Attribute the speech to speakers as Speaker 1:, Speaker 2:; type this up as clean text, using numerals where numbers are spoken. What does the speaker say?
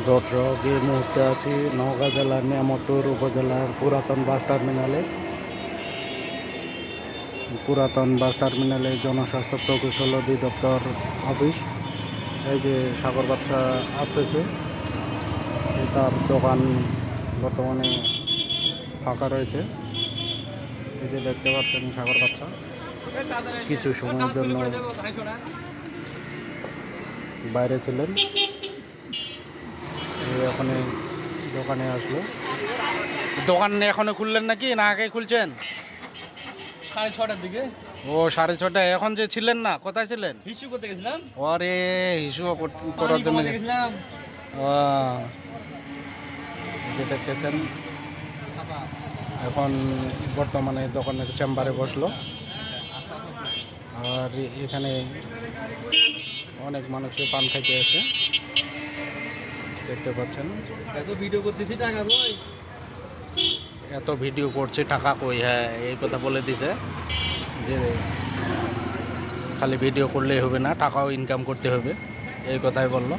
Speaker 1: দর্শক এই মুহূর্তে আছি নওগাঁ জেলার নিয়ামতপুর উপজেলার পুরাতন বাস টার্মিনালে জনস্বাস্থ্য প্রকৌশল অধিদপ্তর অফিস। এই যে সাগর বাচ্চা আসতেছে, তার দোকান বর্তমানে ফাঁকা রয়েছে। এই যে দেখতে পাচ্ছেন সাগর বাচ্চা কিছু সময়ের জন্য বাইরে ছিলেন, এখন দোকানে আসলো। দোকান এখনো খুললেন নাকি, না আগে খুলছেন?
Speaker 2: 6:30টার দিকে।
Speaker 1: ও 6:30টায়। এখন যে ছিলেন না, কোথায় ছিলেন?
Speaker 2: হিসু করতে গেছিলাম।
Speaker 1: আরে হিসু করার জন্য
Speaker 2: গেছিলাম।
Speaker 1: যে দেখতেছেন এখন বর্তমানে দোকানের চেম্বারে বসলো। আর এখানে অনেক মানুষকে পান খাইতে আসে, দেখতে পাচ্ছেন।
Speaker 2: এত ভিডিও করতেছি, টাকা কই?
Speaker 1: এত ভিডিও করছে, টাকা কই? হ্যাঁ, এই কথা বলে দিছে যে খালি ভিডিও করলেই হবে না, টাকাও ইনকাম করতে হবে, এই কথাই বললো।